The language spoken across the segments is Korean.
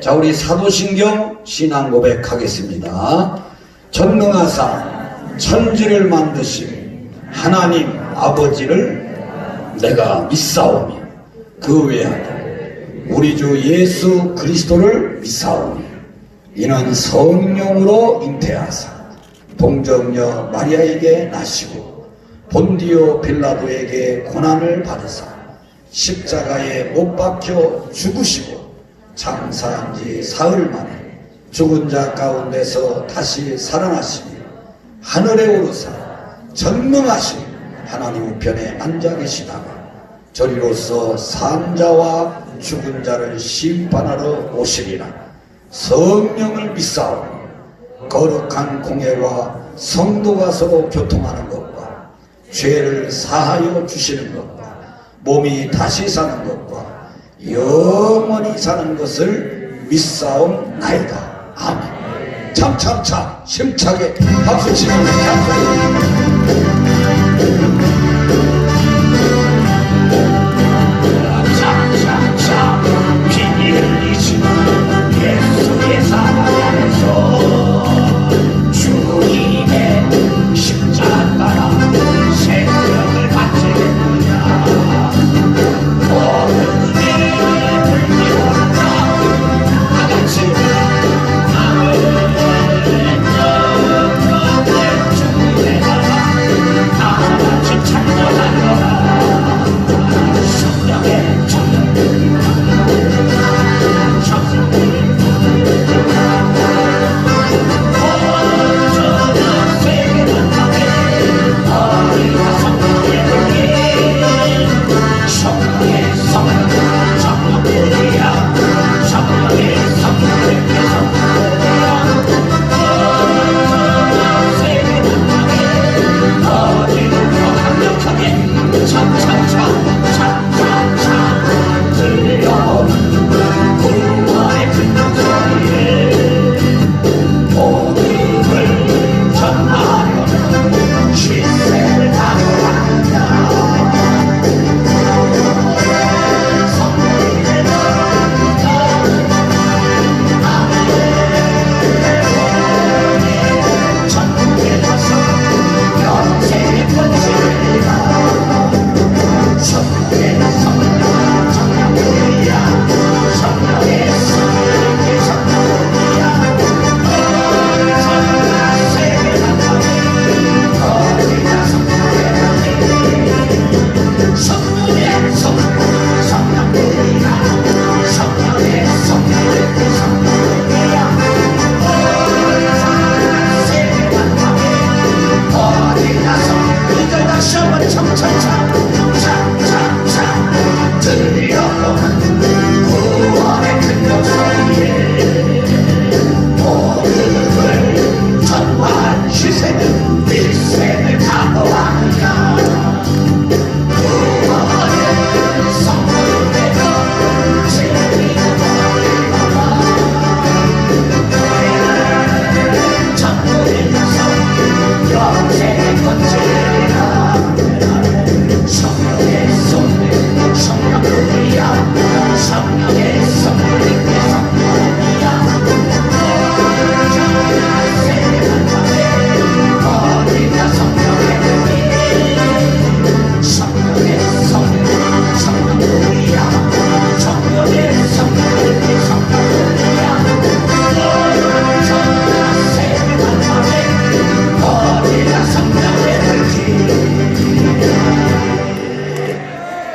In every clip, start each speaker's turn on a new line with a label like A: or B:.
A: 자, 우리 사도신경 신앙 고백하겠습니다. 전능하사 천지를 만드신 하나님 아버지를 내가 믿사오며 그 외아들 우리 주 예수 그리스도를 믿사오며 이는 성령으로 잉태하사 동정녀 마리아에게 나시고 본디오 빌라도에게 고난을 받으사 십자가에 못 박혀 죽으시고 장사한 지 사흘 만에 죽은 자 가운데서 다시 살아나시며 하늘에 오르사 전능하신 하나님 우편에 앉아 계시다가 저리로서 산 자와 죽은 자를 심판하러 오시리라. 성령을 믿사오니 거룩한 공예와 성도가 서로 교통하는 것과 죄를 사하여 주시는 것과 몸이 다시 사는 것과 영원히 사는 것을 믿사옵나이다. 아멘. 참참참 힘차게 박수치는
B: 참참참 피 흘리신 예수의 사랑 안에서 주님의 십자가 따라 생명을 받지 않느냐. 모든 일을 불리워라 다같이 주님의 나라 다같이 찬양하노라. 성령의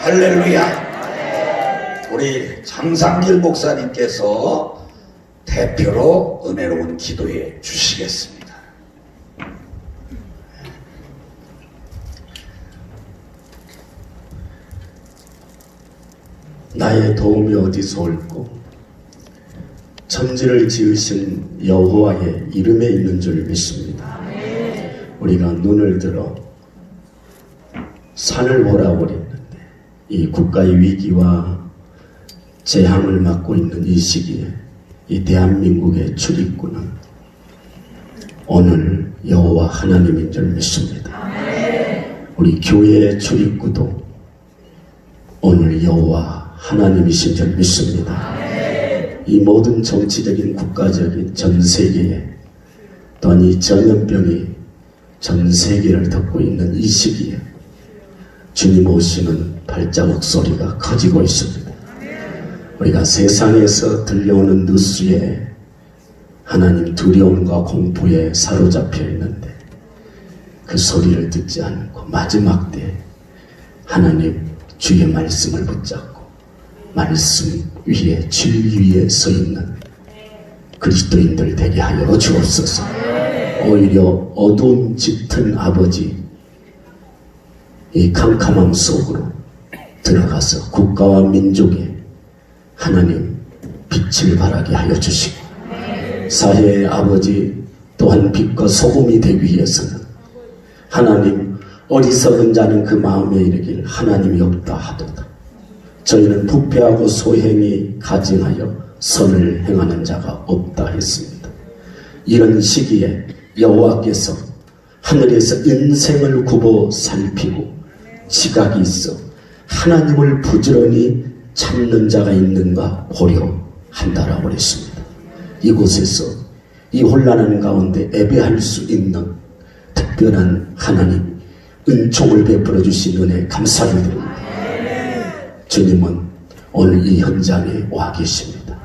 A: 할렐루야. 우리 장상길 목사님께서 대표로 은혜로운 기도해 주시겠습니다.
C: 나의 도움이 어디서 올꼬? 천지를 지으신 여호와의 이름에 있는 줄 믿습니다. 우리가 눈을 들어 산을 보라고 그랬는데 이 국가의 위기와 재앙을 맞고 있는 이 시기에 이 대한민국의 출입구는 오늘 여호와 하나님인 줄 믿습니다. 우리 교회의 출입구도 오늘 여호와 하나님이신 줄 믿습니다. 이 모든 정치적인 국가적인 전 세계에 또한 이 전염병이 전 세계를 덮고 있는 이 시기에 주님 오시는 발자국 소리가 커지고 있습니다. 우리가 세상에서 들려오는 뉴스에 하나님 두려움과 공포에 사로잡혀 있는데 그 소리를 듣지 않고 마지막 때 하나님 주의 말씀을 붙잡고 말씀 위에 진리 위에 서 있는 그리스도인들 되게 하여 주옵소서. 오히려 어두운 짙은 아버지 이 캄캄함 속으로 들어가서 국가와 민족에 하나님 빛을 발하게 하여 주시고 사회의 아버지 또한 빛과 소금이 되기 위해서는 하나님 어리석은 자는 그 마음에 이르기를 하나님이 없다 하도다. 저희는 부패하고 소행이 가증하여 선을 행하는 자가 없다 했습니다. 이런 시기에 여호와께서 하늘에서 인생을 굽어 살피고 지각이 있어 하나님을 부지런히 찾는 자가 있는가 보려 한다라고 그랬습니다. 이곳에서 이 혼란한 가운데 예배할 수 있는 특별한 하나님 은총을 베풀어 주신 은혜 감사를 드립니다. 주님은 오늘 이 현장에 와 계십니다.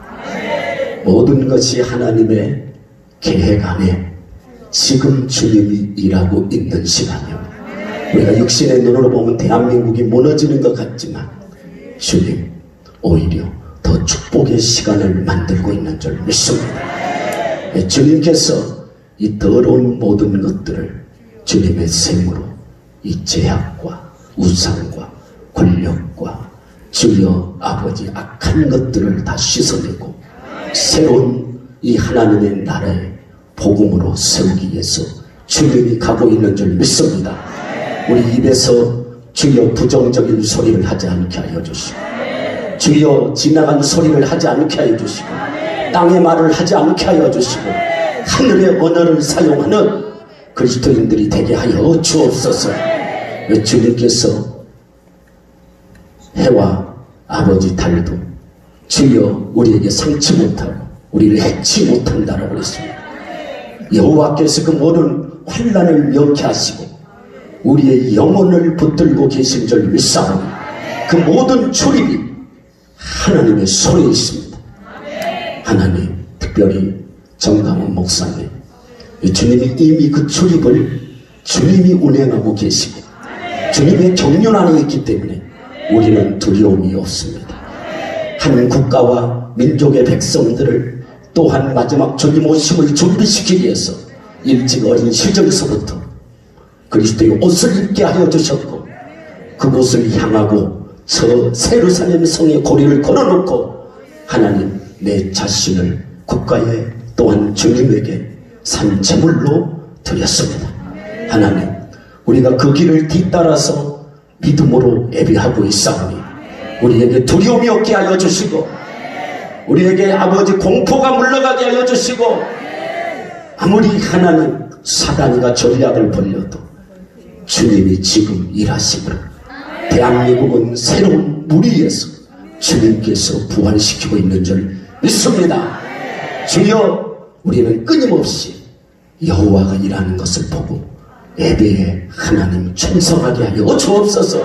C: 모든 것이 하나님의 계획 안에 지금 주님이 일하고 있는 시간이요. 우리가 육신의 눈으로 보면 대한민국이 무너지는 것 같지만 주님 오히려 더 축복의 시간을 만들고 있는 줄 믿습니다. 주님께서 이 더러운 모든 것들을 주님의 생으로 이 제약과 우상과 권력과 주여 아버지 악한 것들을 다 씻어내고 새로운 이 하나님의 나라의 복음으로 세우기 위해서 주님이 가고 있는 줄 믿습니다. 우리 입에서 주여 부정적인 소리를 하지 않게 하여 주시고 주여 지나간 소리를 하지 않게 하여 주시고 땅의 말을 하지 않게 하여 주시고 하늘의 언어를 사용하는 그리스도인들이 되게 하여 주옵소서. 주님께서 해와 아버지 달도 주여 우리에게 상치 못하고 우리를 해치 못한다라고 했습니다. 여호와께서 그 모든 환난을 명쾌하시고 우리의 영혼을 붙들고 계신 줄 믿사오니 그 모든 출입이 하나님의 손에 있습니다. 하나님 특별히 정강원 목사님 주님이 이미 그 출입을 주님이 운행하고 계시고 주님의 경륜 안에 있기 때문에 우리는 두려움이 없습니다. 한 국가와 민족의 백성들을 또한 마지막 주님 오심을 준비시키기 위해서 일찍 어린 시절서부터 그리스도의 옷을 입게 하여 주셨고 그곳을 향하고 저 예루살렘 성의 고리를 걸어놓고 하나님 내 자신을 국가에 또한 주님에게 산 제물로 드렸습니다. 하나님 우리가 그 길을 뒤따라서 믿음으로 예배하고 있사오니 우리에게 두려움이 없게 하여 주시고 우리에게 아버지 공포가 물러가게 하여 주시고 아무리 하나님 사단이가 전략을 벌려도 주님이 지금 일하심으로 대한민국은 새로운 무리에서 주님께서 부활시키고 있는 줄 믿습니다. 주여 우리는 끊임없이 여호와가 일하는 것을 보고 예배에 하나님 충성하게 하여 주옵소서.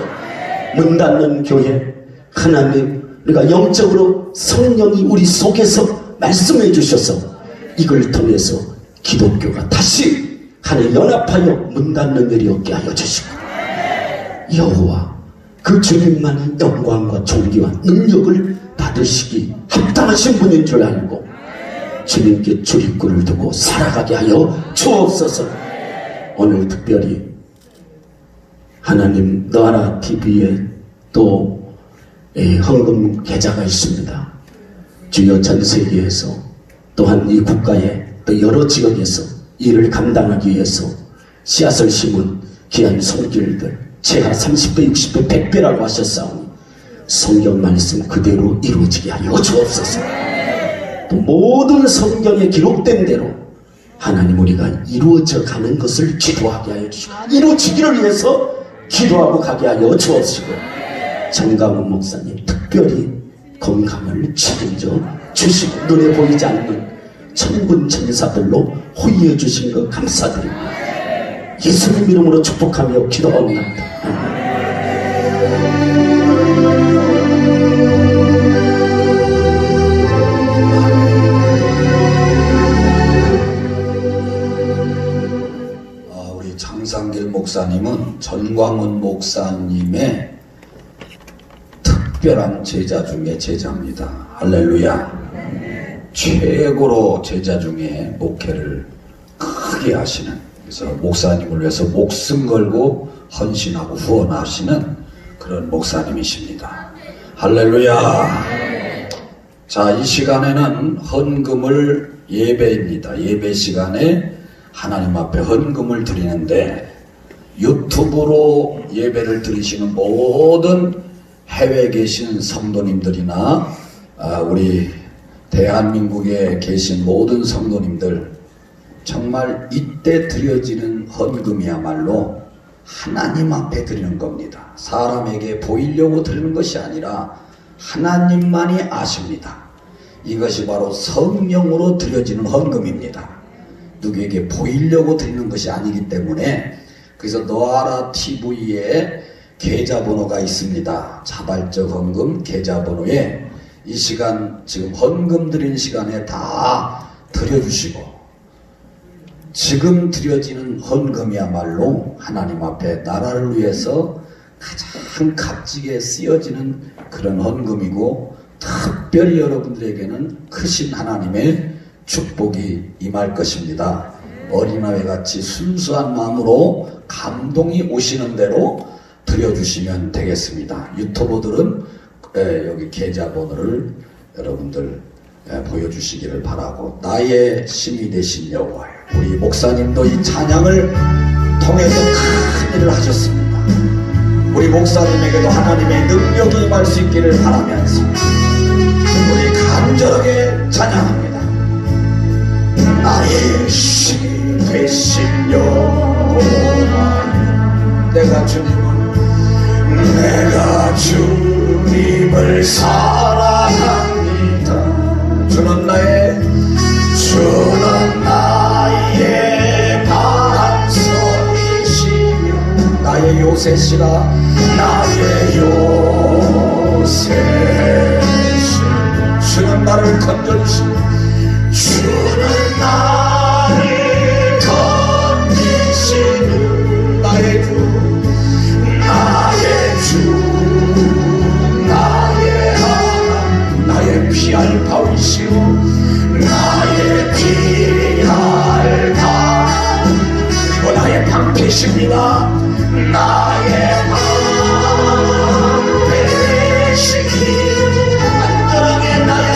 C: 문 닫는 교회 하나님 우리가 영적으로 성령이 우리 속에서 말씀해 주셔서 이걸 통해서 기독교가 다시 하나님 연합하여 문 닫는 일이 없게 하여 주시고 여호와 그 주님만이 영광과 존귀와 능력을 받으시기 합당하신 분인 줄 알고 주님께 주립구를 두고 살아가게 하여 주옵소서. 오늘 특별히 하나님 너하나 TV에 또 헌금 계좌가 있습니다. 주요 전 세계에서 또한 이 국가에 또 여러 지역에서 일을 감당하기 위해서 씨앗을 심은 귀한 손길들 제가 30배, 60배, 100배라고 하셨사오니 성경 말씀 그대로 이루어지게 하여 주옵소서. 또 모든 성경에 기록된 대로 하나님 우리가 이루어져 가는 것을 기도하게 하여 주시고 이루어지기를 위해서 기도하고 가게 하여 주옵시고 정강훈 목사님 특별히 건강을 책임져 주시고 눈에 보이지 않는 천군 천사들로 호위해 주신 것 감사드립니다. 예수님 이름으로 축복하며 기도합니다.
A: 우리 장상길 목사님은 전광훈 목사님의 특별한 제자 중에 제자입니다. 할렐루야. 최고로 제자 중에 목회를 크게 하시는, 그래서 목사님을 위해서 목숨 걸고 헌신하고 후원하시는 그런 목사님이십니다. 할렐루야. 자, 이 시간에는 헌금을 예배입니다. 예배 시간에 하나님 앞에 헌금을 드리는데, 유튜브로 예배를 드리시는 모든 해외에 계신 성도님들이나 우리 대한민국에 계신 모든 성도님들, 정말 이때 드려지는 헌금이야말로 하나님 앞에 드리는 겁니다. 사람에게 보이려고 드리는 것이 아니라 하나님만이 아십니다. 이것이 바로 성령으로 드려지는 헌금입니다. 누구에게 보이려고 드리는 것이 아니기 때문에, 그래서 너아라 TV에 계좌번호가 있습니다. 자발적 헌금 계좌번호에 이 시간, 지금 헌금 드리는 시간에 다 드려주시고, 지금 드려지는 헌금이야말로 하나님 앞에 나라를 위해서 가장 값지게 쓰여지는 그런 헌금이고, 특별히 여러분들에게는 크신 하나님의 축복이 임할 것입니다. 어린아이 같이 순수한 마음으로 감동이 오시는 대로 드려주시면 되겠습니다. 유튜버들은 여기 계좌번호를 여러분들 보여주시기를 바라고, 나의 힘이 되신 여호와, 우리 목사님도 이 찬양을 통해서 큰 일을 하셨습니다. 우리 목사님에게도 하나님의 능력이 임할 수 있기를 바라면서 우리 간절하게 찬양합니다. 나의 힘이 되신 여호와, 내가 주님을 사랑합니다. 주는 나의 반석이시며 나의 요새시라. 나의 요새시. 주는 나를 건져주시며, 주는 나를 건지시는 나의 주, 나의 하나님, 나의 피할 바위시오, 나의 피할 바, 그리고 나의 방패십니다. 나의 방패시니 안전하게 나의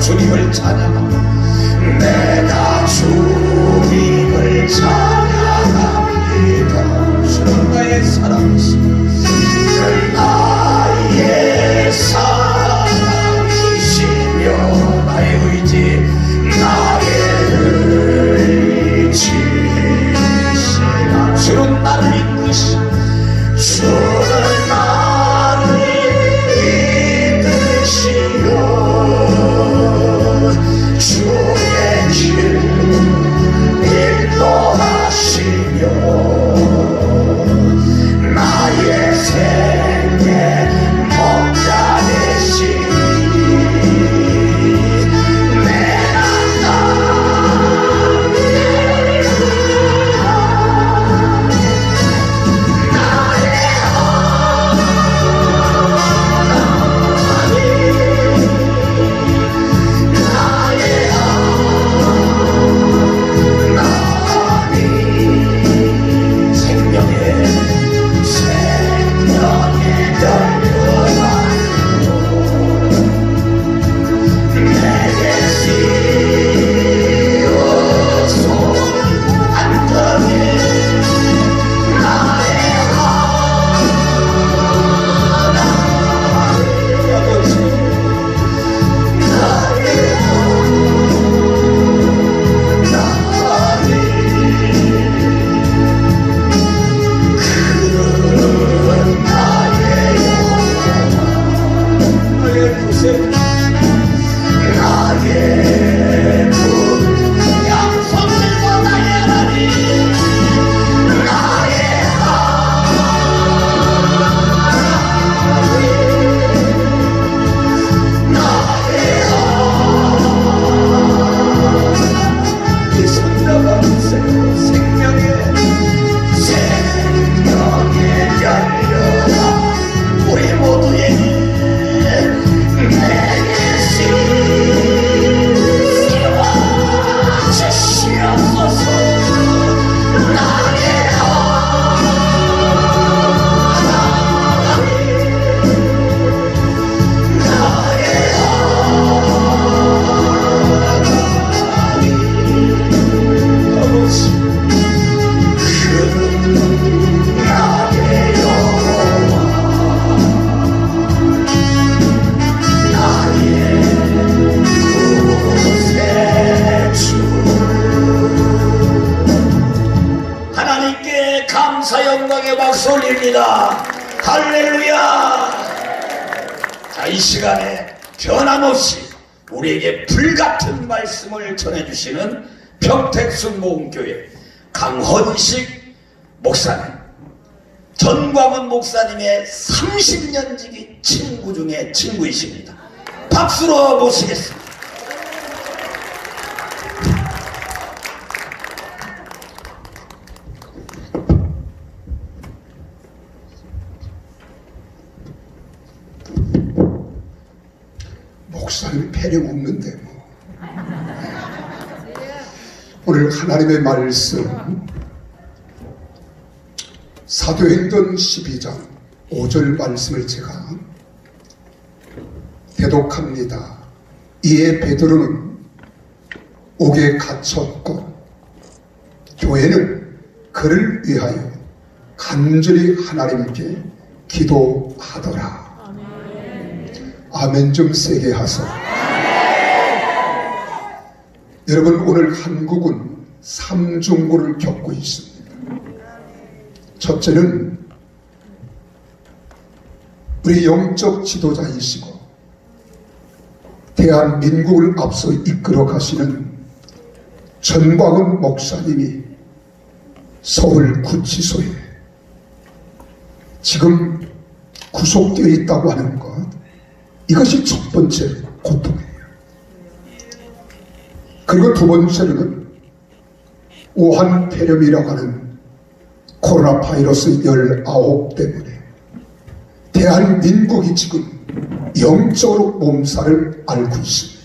A: 주님을 찬양합니다. 내가 주님을 찬양합니다. 주는 나의 사랑이시며 나의 사랑이시며 나의 의지, 나의 의지시라. 주는 나를 이끄시, 주는 나를 이끄시며 주의 길 이 시간에 변함없이 우리에게 불같은 말씀을 전해주시는 평택순 모음교회 강헌식 목사님, 전광훈 목사님의 30년 지기 친구 중에 친구이십니다. 박수로 모시겠습니다.
D: 목사님 패령 없는데 뭐. 오늘 하나님의 말씀 사도행전 12장 5절 말씀을 제가 대독합니다. 이에 베드로는 옥에 갇혔고 교회는 그를 위하여 간절히 하나님께 기도하더라. 아멘 좀 세게 하소. 여러분, 오늘 한국은 삼중고를 겪고 있습니다. 첫째는 우리 영적 지도자이시고 대한민국을 앞서 이끌어 가시는 전광훈 목사님이 서울 구치소에 지금 구속되어 있다고 하는 것, 이것이 첫 번째 고통이에요. 그리고 두 번째로는 우한 폐렴이라고 하는 코로나 바이러스 19 때문에 대한민국이 지금 영적으로 몸살을 앓고 있습니다.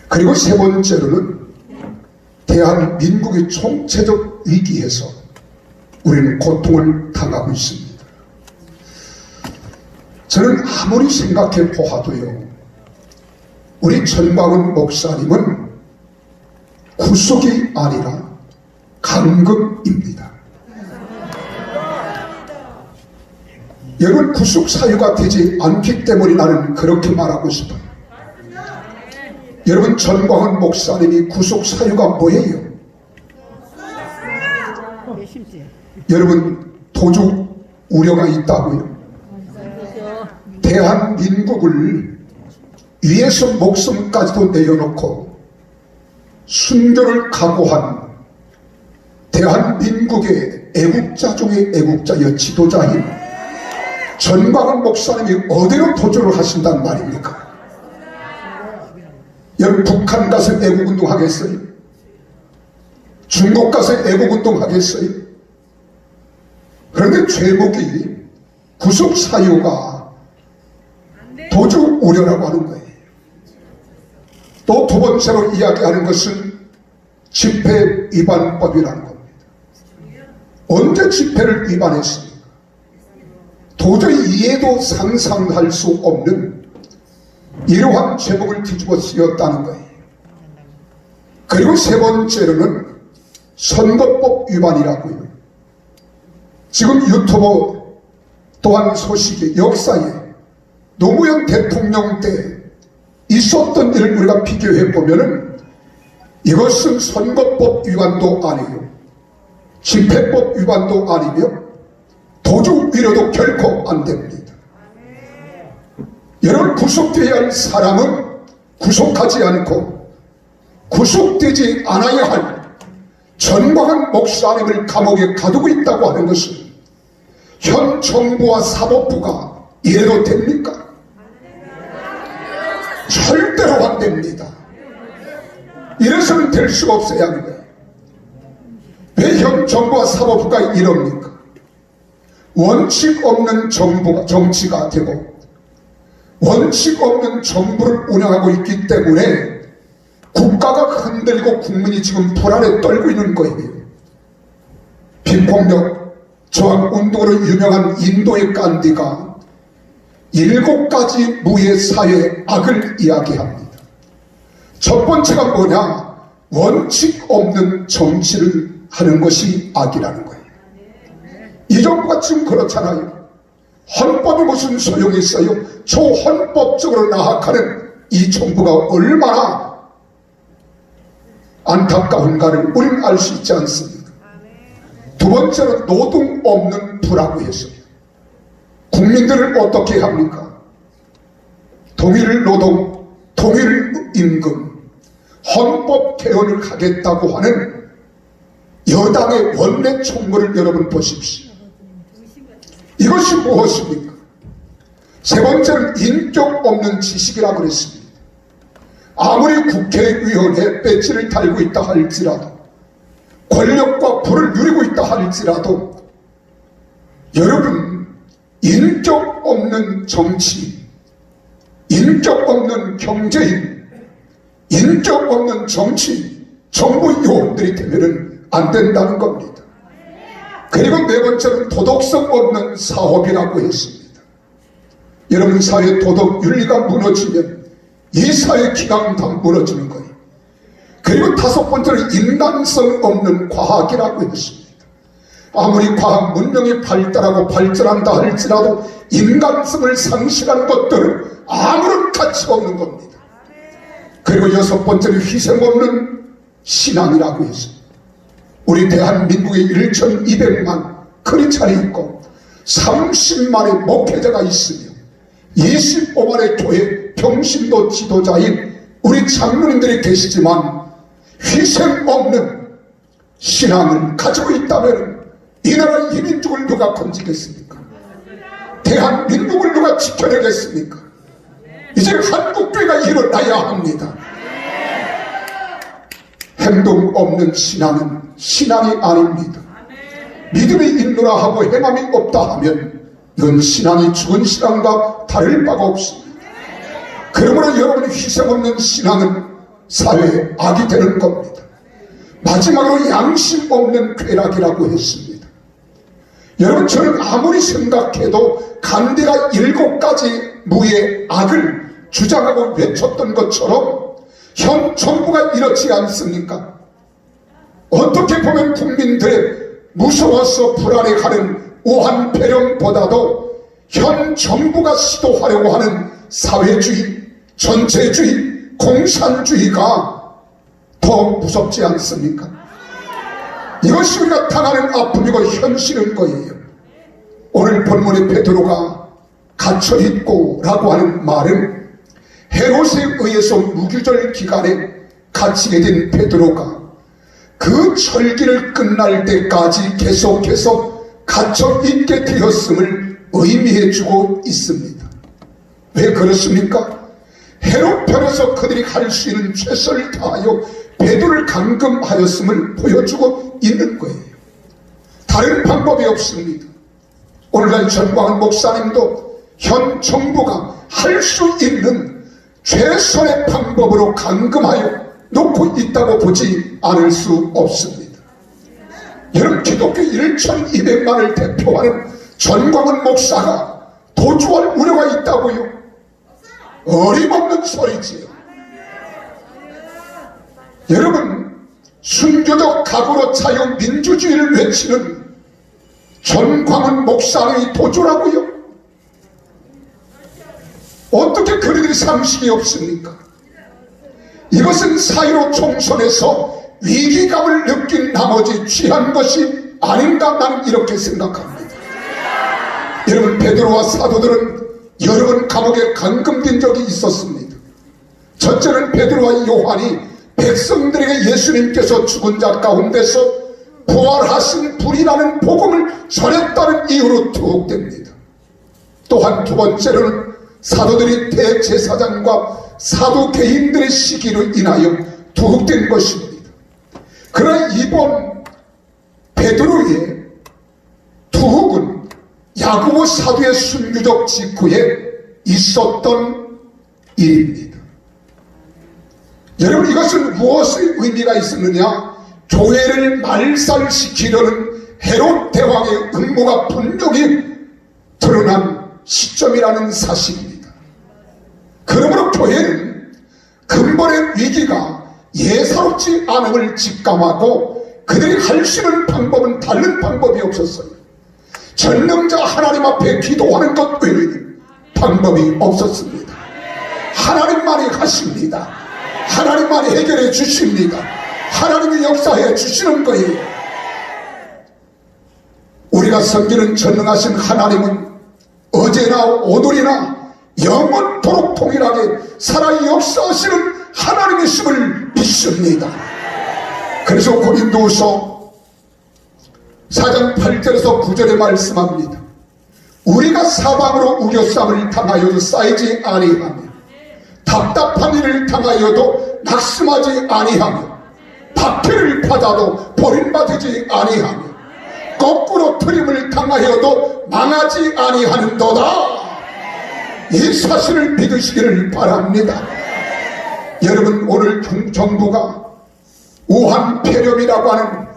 D: 그리고 세 번째로는 대한민국의 총체적 위기에서 우리는 고통을 당하고 있습니다. 저는 아무리 생각해 보아도요, 우리 전광훈 목사님은 구속이 아니라 감금입니다. 여러분, 구속 사유가 되지 않기 때문에 나는 그렇게 말하고 싶어요. 여러분, 전광훈 목사님이 구속 사유가 뭐예요? 여러분, 도주 우려가 있다고요. 대한민국을 위해서 목숨까지도 내어놓고 순교를 각오한 대한민국의 애국자 중의 애국자여 지도자인 전광훈 목사님이 어디로 도주를 하신단 말입니까? 여러분, 북한 가서 애국운동 하겠어요? 중국 가서 애국운동 하겠어요? 그런데 죄목이 구속사유가 도주 우려라고 하는 거예요. 또 두 번째로 이야기하는 것은 집회 위반법이라는 겁니다. 언제 집회를 위반했습니까? 도저히 이해도 상상할 수 없는 이러한 제목을 뒤집어 쓰였다는 거예요. 그리고 세 번째로는 선거법 위반이라고요. 지금 유튜브 또한 소식이 역사에 노무현 대통령 때 있었던 일을 우리가 비교해 보면은 이것은 선거법 위반도 아니고 집회법 위반도 아니며 도주 위로도 결코 안 됩니다. 여러분, 구속되어야 할 사람은 구속하지 않고 구속되지 않아야 할 전광훈 목사님을 감옥에 가두고 있다고 하는 것은 현 정부와 사법부가 이래도 됩니까? 절대로 안 됩니다. 이래서는 될 수가 없어야 하는 거예요. 왜 현 정부와 사법부가 이럽니까? 원칙 없는 정치가 되고 원칙 없는 정부를 운영하고 있기 때문에 국가가 흔들리고 국민이 지금 불안에 떨고 있는 거예요. 비폭력 저항운동으로 유명한 인도의 간디가 7가지 무의 사회의 악을 이야기합니다. 첫 번째가 뭐냐? 원칙 없는 정치를 하는 것이 악이라는 거예요. 이 정부가 지금 그렇잖아요. 헌법이 무슨 소용이 있어요? 초헌법적으로 나아가는 이 정부가 얼마나 안타까운가를 우리는 알 수 있지 않습니까? 두 번째는 노동 없는 부라고 했어요. 국민들을 어떻게 합니까? 동일 노동, 동일 임금, 헌법 개헌을 하겠다고 하는 여당의 원내 총무를 여러분 보십시오. 이것이 무엇입니까? 세 번째는 인격 없는 지식이라고 그랬습니다. 아무리 국회의원의 배지를 달고 있다 할지라도, 권력과 부를 누리고 있다 할지라도, 여러분, 인격 없는 정치, 인격 없는 경제인, 인격 없는 정치, 정부 요원들이 되면은 안 된다는 겁니다. 그리고 네 번째는 도덕성 없는 사업이라고 했습니다. 여러분, 사회 도덕 윤리가 무너지면 이 사회 기강 다 무너지는 거예요. 그리고 다섯 번째는 인간성 없는 과학이라고 했습니다. 아무리 과학 문명이 발달하고 발전한다 할지라도 인간성을 상실하는 것들은 아무런 가치가 없는 겁니다. 그리고 여섯 번째는 희생 없는 신앙이라고 했습니다. 우리 대한민국에 1200만 크리스찬이 있고 30만의 목회자가 있으며 25만의 교회 평신도 지도자인 우리 장로님들이 계시지만 희생 없는 신앙을 가지고 있다면 이 나라 이민족을 누가 건지겠습니까? 대한민국을 누가 지켜내겠습니까? 이제 한국교회가 일어나야 합니다. 행동 없는 신앙은 신앙이 아닙니다. 믿음이 있노라 하고 행함이 없다 하면 이건 신앙이 죽은 신앙과 다를 바가 없습니다. 그러므로 여러분, 희생 없는 신앙은 사회의 악이 되는 겁니다. 마지막으로 양심 없는 쾌락이라고 했습니다. 여러분, 저는 아무리 생각해도 간디가 7가지 무의 악을 주장하고 외쳤던 것처럼 현 정부가 이렇지 않습니까? 어떻게 보면 국민들의 무서워서 불안해하는 우한 폐렴보다도 현 정부가 시도하려고 하는 사회주의, 전체주의, 공산주의가 더 무섭지 않습니까? 이것이 우리가 당하는 아픔이고 현실인 거예요. 오늘 본문의 베드로가 갇혀있고 라고 하는 말은 헤롯에 의해서 무교절 기간에 갇히게 된 베드로가 그 철기를 끝날 때까지 계속해서 갇혀있게 되었음을 의미해주고 있습니다. 왜 그렇습니까? 헤롯 편에서 그들이 할 수 있는 최선을 다하여 베드로를 감금하였음을 보여주고 있는 거예요. 다른 방법이 없습니다. 오늘날 전광훈 목사님도 현 정부가 할 수 있는 최선의 방법으로 감금하여 놓고 있다고 보지 않을 수 없습니다. 여러분, 기독교 1200만을 대표하는 전광훈 목사가 도주할 우려가 있다고요? 어림없는 소리지요. 여러분, 순교적 각오로 자유민주주의를 외치는 전광훈 목사의 도주라고요? 어떻게 그들이 상식이 없습니까? 이것은 사이로 총선에서 위기감을 느낀 나머지 취한 것이 아닌가, 나는 이렇게 생각합니다. 여러분, 베드로와 사도들은 여러 번 감옥에 감금된 적이 있었습니다. 첫째는 베드로와 요한이 백성들에게 예수님께서 죽은 자 가운데서 부활하신 분이라는 복음을 전했다는 이유로 투옥됩니다. 또한 두 번째로는 사도들이 대제사장과 사도개인들의 시기로 인하여 투옥된 것입니다. 그러나 이번 베드로의 투옥은 야고보 사도의 순교적 직후에 있었던 일입니다. 여러분, 이것은 무엇의 의미가 있었느냐? 교회를 말살시키려는 헤롯 대왕의 음모가 분명히 드러난 시점이라는 사실입니다. 그러므로 교회는 근본의 위기가 예사롭지 않음을 직감하고 그들이 할 수 있는 방법은 다른 방법이 없었어요. 전능자 하나님 앞에 기도하는 것 외에는 방법이 없었습니다. 하나님만이 하십니다. 하나님만이 해결해 주십니다. 하나님이 역사해 주시는 거예요. 우리가 섬기는 전능하신 하나님은 어제나 오늘이나 영원토록 동일하게 살아 역사하시는 하나님이심을 믿습니다. 그래서 고린도후서 4장 8절에서 9절에 말씀합니다. 우리가 사방으로 우겨쌈을 당하여도 쌓이지 아니하며 답답한 일을 당하여도 낙심하지 아니하며 박해를 받아도 버림받지 아니하며 거꾸로 트림을 당하여도 망하지 아니하는도다. 이 사실을 믿으시기를 바랍니다. 여러분, 오늘 정부가 우한 폐렴이라고 하는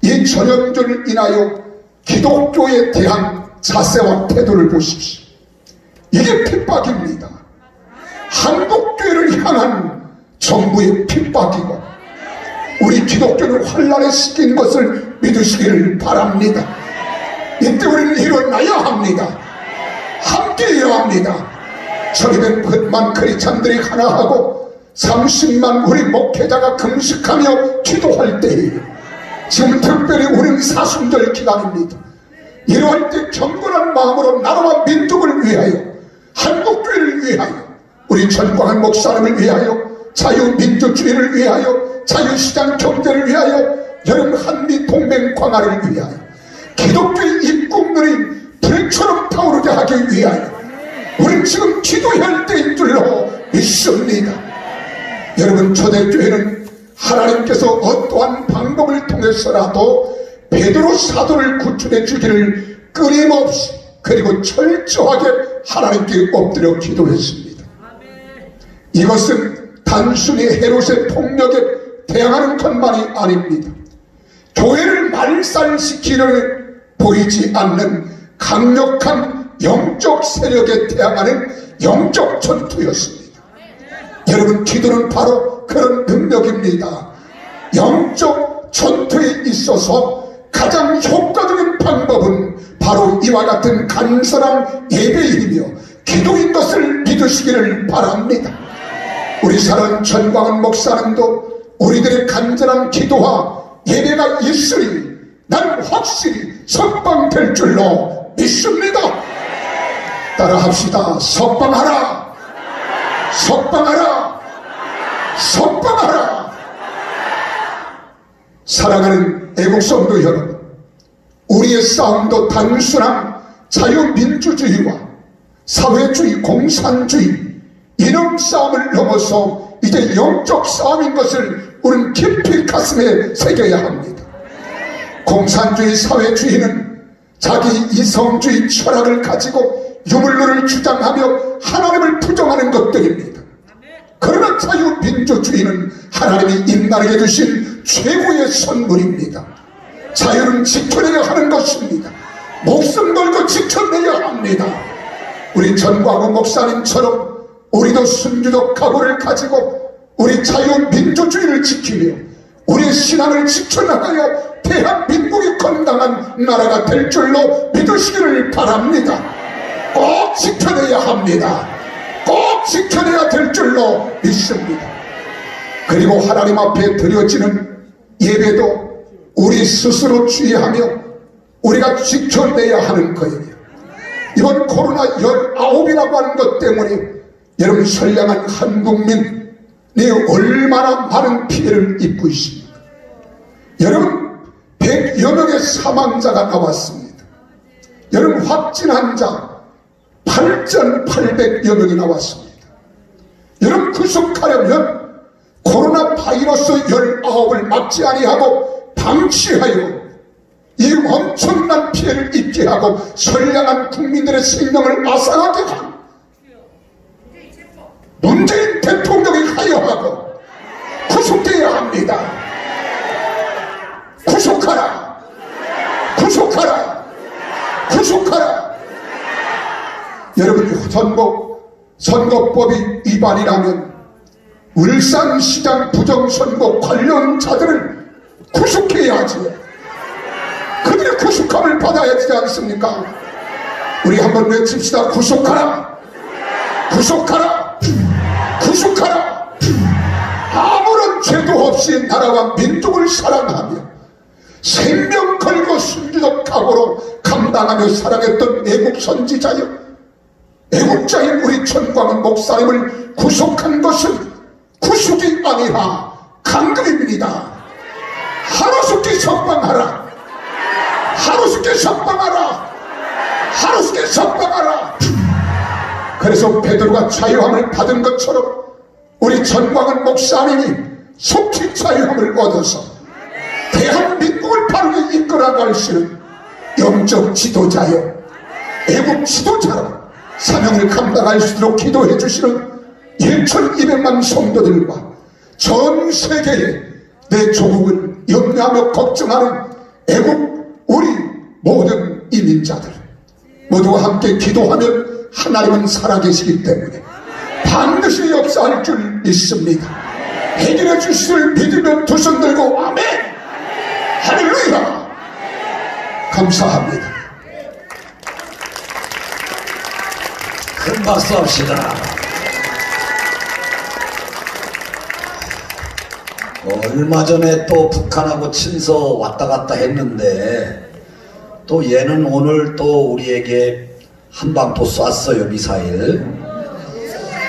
D: 이 전염병을 인하여 기독교에 대한 자세와 태도를 보십시오. 이게 핍박입니다. 한국교회를 향한 정부의 핍박이고 우리 기독교를 환란시킨 것을 믿으시기를 바랍니다. 이때 우리는 일어나야 합니다. 함께해야 합니다. 1200만 크리스찬들이 하나하고 30만 우리 목회자가 금식하며 기도할 때에요. 지금 특별히 우리는 사순절 기간입니다. 이러할 때 경건한 마음으로 나라와 민족을 위하여, 한국교회를 위하여, 우리 전광한 목사님을 위하여, 자유민주주의를 위하여, 자유시장 경제를 위하여, 여러분 한미 동맹 강화를 위하여, 기독교의 입국눈이 불처럼 타오르게 하기 위하여 우리는 지금 기도해야 할 때인 줄로 믿습니다. 여러분, 초대교회는 하나님께서 어떠한 방법을 통해서라도 베드로 사도를 구출해 주기를 끊임없이 그리고 철저하게 하나님께 엎드려 기도했습니다. 이것은 단순히 헤롯의 폭력에 대항하는 것만이 아닙니다. 교회를 말살시키려는 보이지 않는 강력한 영적 세력에 대항하는 영적 전투였습니다. 여러분, 기도는 바로 그런 능력입니다. 영적 전투에 있어서 가장 효과적인 방법은 바로 이와 같은 간절한 예배이며 기도인 것을 믿으시기를 바랍니다. 우리 사랑하는 전광훈 목사님도 우리들의 간절한 기도와 예배가 있으니 난 확실히 석방될 줄로 믿습니다. 따라합시다. 석방하라, 석방하라, 석방하라. 사랑하는 애국성도 여러분, 우리의 싸움도 단순한 자유민주주의와 사회주의, 공산주의, 이념 싸움을 넘어서 이제 영적 싸움인 것을 우리는 깊이 가슴에 새겨야 합니다. 공산주의, 사회주의는 자기 이성주의 철학을 가지고 유물론을 주장하며 하나님을 부정하는 것들입니다. 그러나 자유민주주의는 하나님이 인간에게 주신 최고의 선물입니다. 자유는 지켜내야 하는 것입니다. 목숨 걸고 지켜내야 합니다. 우리 전광훈 목사님처럼 우리도 순주적 각오를 가지고 우리 자유민주주의를 지키며 우리의 신앙을 지켜나가여 대한민국이 건강한 나라가 될 줄로 믿으시기를 바랍니다. 꼭 지켜내야 합니다. 꼭 지켜내야 될 줄로 믿습니다. 그리고 하나님 앞에 드려지는 예배도 우리 스스로 주의하며 우리가 지켜내야 하는 거예요. 이번 코로나19이라고 하는 것 때문에 여러분, 선량한 한국민이 얼마나 많은 피해를 입고 있습니다. 여러분, 100여 명의 사망자가 나왔습니다. 여러분, 확진 환자 8,800여 명이 나왔습니다. 여러분, 구속하려면 코로나 바이러스 19을 막지 아니하고 방치하여 이 엄청난 피해를 입게 하고 선량한 국민들의 생명을 앗아가게 한 문재인 대통령이 하여하고 구속돼야 합니다. 구속하라, 구속하라, 구속하라. 여러분, 선거법이 위반이라면 울산시장 부정선거 관련자들을 구속해야 하죠. 그들의 구속함을 받아야 되지 않습니까? 우리 한번 외칩시다. 구속하라, 구속하라, 구속하라. 아무런 죄도 없이 나라와 민족을 사랑하며 생명 걸고 순주적 각오로 감당하며 사랑했던 애국 선지자여, 애국자인 우리 전광훈 목사님을 구속한 것은 구속이 아니라 강금입니다. 하루속히 석방하라. 하루속히 석방하라. 하루속히 석방하라. 그래서 베드로가 자유함을 받은 것처럼 우리 전광훈 목사님이 속히 자유함을 얻어서 대한민국을 바르게 이끌어갈 수 있는 영적 지도자여, 애국 지도자로 사명을 감당할 수 있도록 기도해 주시는 1,200만 성도들과 전 세계에 내 조국을 염려하며 걱정하는 애국 우리 모든 이민자들 모두가 함께 기도하면 하나님은 살아계시기 때문에 반드시 역사할 줄 믿습니다. 해결해 주시를 믿으며 두 손 들고 아멘. 할렐루야. 감사합니다.
A: 큰 박수 합시다. 얼마 전에 또 북한하고 친서 왔다 갔다 했는데 또 얘는 오늘 또 우리에게 한 방 또 쐈어요, 미사일.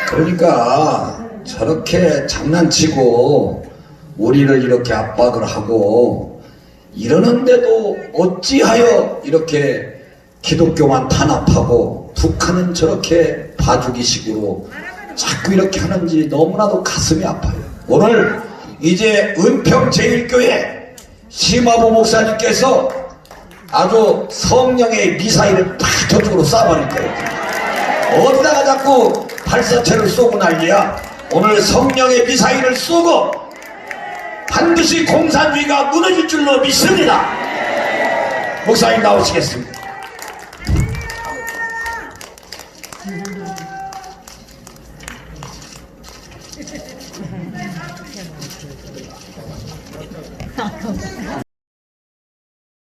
A: 그러니까 저렇게 장난치고 우리를 이렇게 압박을 하고 이러는데도 어찌하여 이렇게 기독교만 탄압하고 북한은 저렇게 봐주기식으로 자꾸 이렇게 하는지 너무나도 가슴이 아파요. 오늘 이제 은평 제1교회 심화보 목사님께서 아주 성령의 미사일을 팍 저쪽으로 쏴버릴 거예요. 어디다가 자꾸 발사체를 쏘고 난리야. 오늘 성령의 미사일을 쏘고 반드시 공산주의가 무너질 줄로 믿습니다. 목사님 나오시겠습니다.